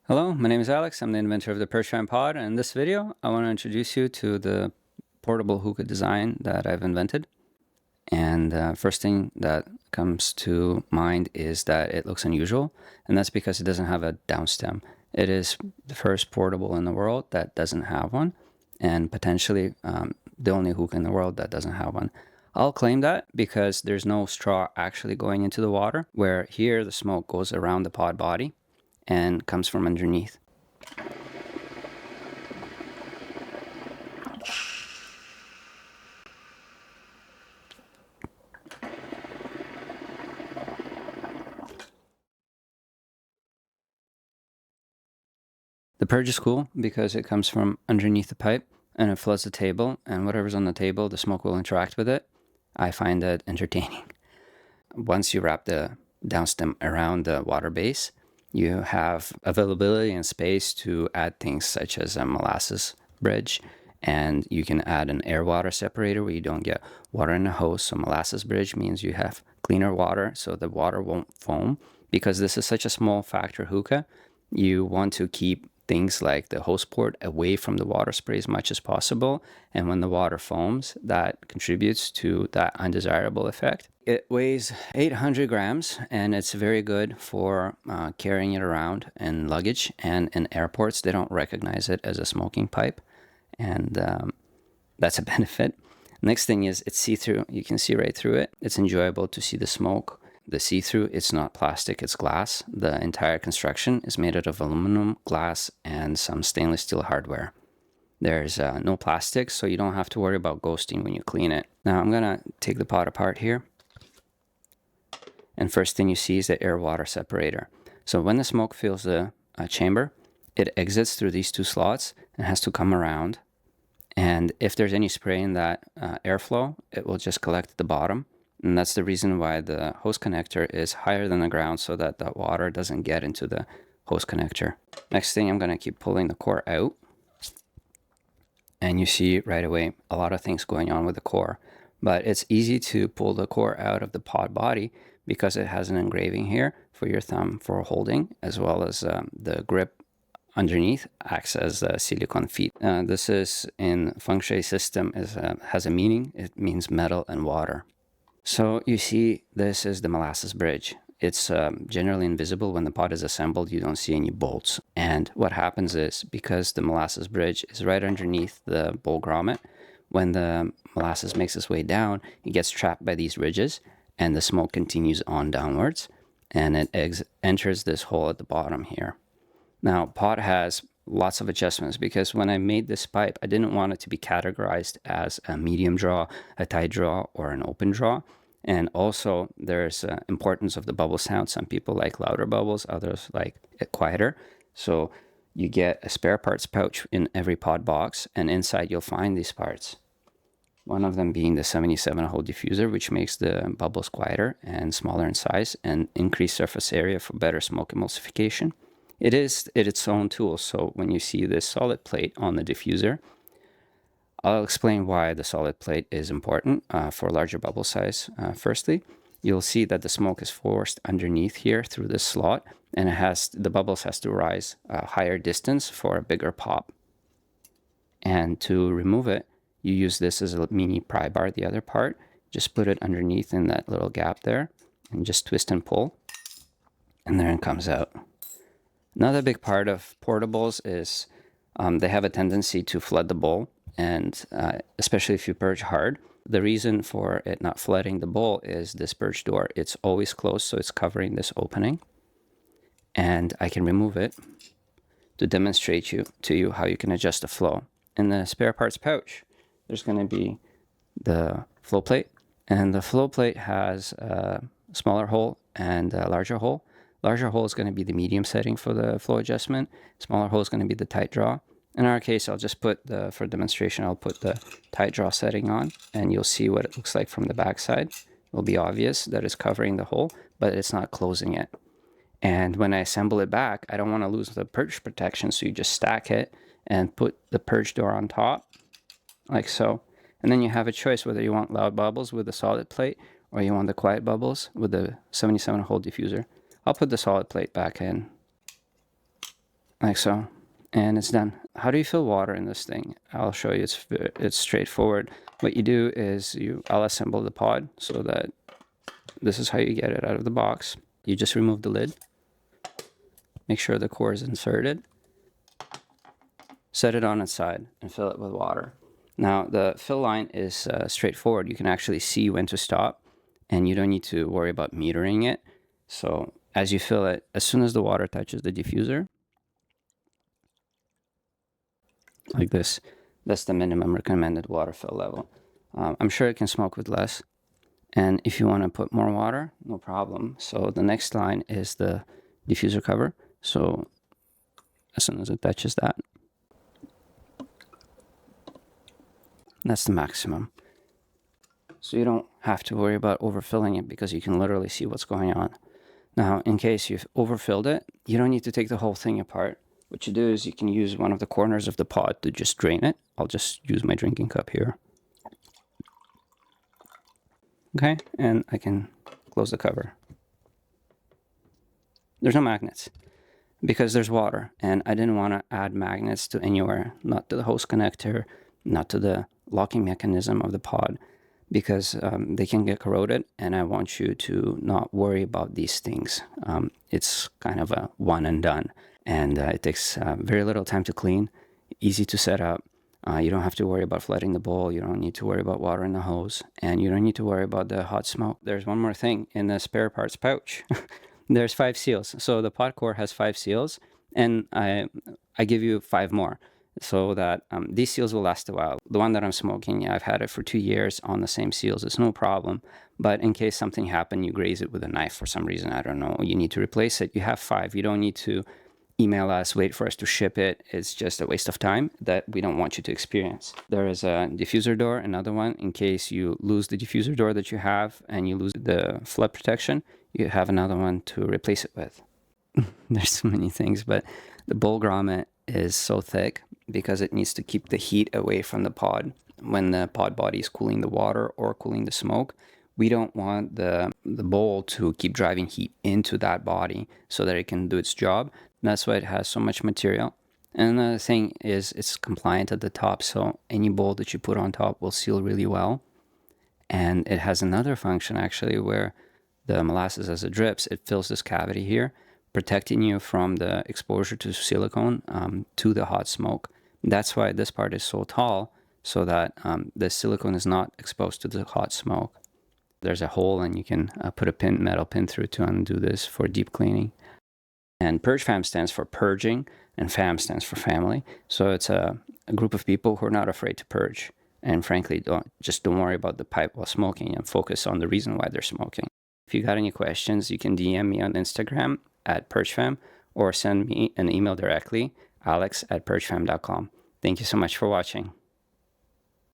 Hello, my name is Alex. I'm the inventor of the PurjFam POD, and in this video, I want to introduce you to the portable hookah design that I've invented. And first thing that comes to mind is that it looks unusual, and that's because it doesn't have a downstem. It is the first portable in the world that doesn't have one, and potentially the only hookah in the world that doesn't have one. I'll claim that because there's no straw actually going into the water, where here the smoke goes around the pod body and comes from underneath. The purge is cool because it comes from underneath the pipe and it floods the table, and whatever's on the table, the smoke will interact with it. I find that entertaining. Once you wrap the downstem around the water base, you have availability and space to add things such as a molasses bridge, and you can add an air water separator where you don't get water in the hose. So molasses bridge means you have cleaner water so the water won't foam. Because this is such a small factor hookah, you want to keep things like the hose port away from the water spray as much as possible, and when the water foams, that contributes to that undesirable effect. It weighs 800 grams and it's very good for carrying it around in luggage, and in airports they don't recognize it as a smoking pipe, and that's a benefit. Next thing is it's see-through. You can see right through it. It's enjoyable to see the smoke. The see-through, it's not plastic, it's glass. The entire construction is made out of aluminum, glass, and some stainless steel hardware. There's no plastic, so you don't have to worry about ghosting when you clean it. Now I'm gonna take the pot apart here. And first thing you see is the air-water separator. So when the smoke fills the chamber, it exits through these two slots and has to come around. And if there's any spray in that airflow, it will just collect at the bottom. And that's the reason why the hose connector is higher than the ground, so that the water doesn't get into the hose connector. Next thing, I'm going to keep pulling the core out. And you see right away a lot of things going on with the core. But it's easy to pull the core out of the pod body because it has an engraving here for your thumb for holding, as well as the grip underneath acts as silicone feet. This is in feng shui system has a meaning. It means metal and water. So you see, this is the molasses bridge. It's generally invisible. When the pod is assembled, you don't see any bolts. And what happens is, because the molasses bridge is right underneath the bowl grommet, when the molasses makes its way down, it gets trapped by these ridges, and the smoke continues on downwards, and it enters this hole at the bottom here. Now, pod has lots of adjustments, because when I made this pipe, I didn't want it to be categorized as a medium draw, a tight draw, or an open draw. And also there's importance of the bubble sound. Some people like louder bubbles, others like it quieter. So you get a spare parts pouch in every pod box, and inside you'll find these parts. One of them being the 77-hole diffuser, which makes the bubbles quieter and smaller in size and increased surface area for better smoke emulsification. It is its own tool, so when you see this solid plate on the diffuser, I'll explain why the solid plate is important for larger bubble size. Firstly, you'll see that the smoke is forced underneath here through this slot, and the bubbles has to rise a higher distance for a bigger pop. And to remove it, you use this as a mini pry bar, the other part. Just put it underneath in that little gap there, and just twist and pull, and there it comes out. Another big part of portables is they have a tendency to flood the bowl, and especially if you purge hard. The reason for it not flooding the bowl is this purge door. It's always closed, so it's covering this opening. And I can remove it to demonstrate to you how you can adjust the flow. In the spare parts pouch, there's going to be the flow plate, and the flow plate has a smaller hole and a larger hole. Larger hole is going to be the medium setting for the flow adjustment. Smaller hole is going to be the tight draw. In our case, I'll just put for demonstration, I'll put the tight draw setting on, and you'll see what it looks like from the back side. It will be obvious that it's covering the hole, but it's not closing it. And when I assemble it back, I don't want to lose the purge protection, so you just stack it and put the purge door on top, like so. And then you have a choice whether you want loud bubbles with the solid plate, or you want the quiet bubbles with the 77-hole diffuser. I'll put the solid plate back in. like so, and it's done. How do you fill water in this thing? I'll show you. It's straightforward. What you do is I'll assemble the pod so that this is how you get it out of the box. You just remove the lid, make sure the core is inserted, set it on its side, and fill it with water. Now the fill line is straightforward. You can actually see when to stop, and you don't need to worry about metering it. So as you fill it, as soon as the water touches the diffuser, like this, that's the minimum recommended water fill level. I'm sure it can smoke with less. And if you want to put more water, no problem. So the next line is the diffuser cover. So as soon as it touches that, that's the maximum. So you don't have to worry about overfilling it because you can literally see what's going on. Now, in case you've overfilled it, you don't need to take the whole thing apart. What you do is you can use one of the corners of the pod to just drain it. I'll just use my drinking cup here. Okay, and I can close the cover. There's no magnets because there's water, and I didn't want to add magnets to anywhere, not to the hose connector, not to the locking mechanism of the pod, because they can get corroded, and I want you to not worry about these things. It's kind of a one and done, and it takes very little time to clean, easy to set up. You don't have to worry about flooding the bowl. You don't need to worry about water in the hose, and you don't need to worry about the hot smoke. There's one more thing in the spare parts pouch. There's 5 seals. So the pod core has 5 seals, and I give you 5 more so that these seals will last a while. The one that I'm smoking, I've had it for 2 years on the same seals. It's no problem. But in case something happened, you graze it with a knife for some reason, I don't know, you need to replace it. You have 5. You don't need to email us, wait for us to ship it. It's just a waste of time that we don't want you to experience. There is a diffuser door, another one, in case you lose the diffuser door that you have and you lose the flood protection, you have another one to replace it with. There's so many things, but the bowl grommet is so thick because it needs to keep the heat away from the pod. When the pod body is cooling the water or cooling the smoke, we don't want the bowl to keep driving heat into that body so that it can do its job. That's why it has so much material. And another thing is it's compliant at the top, so any bowl that you put on top will seal really well. And it has another function actually where the molasses, as it drips, it fills this cavity here, protecting you from the exposure to silicone to the hot smoke. That's why this part is so tall, so that the silicone is not exposed to the hot smoke. There's a hole, and you can put a metal pin through to undo this for deep cleaning. And PurjFam stands for purging, and fam stands for family. So it's a group of people who are not afraid to purge. And frankly, don't worry about the pipe while smoking and focus on the reason why they're smoking. If you got any questions, you can DM me on Instagram at PurjFam or send me an email directly, alex@purjfam.com. Thank you so much for watching.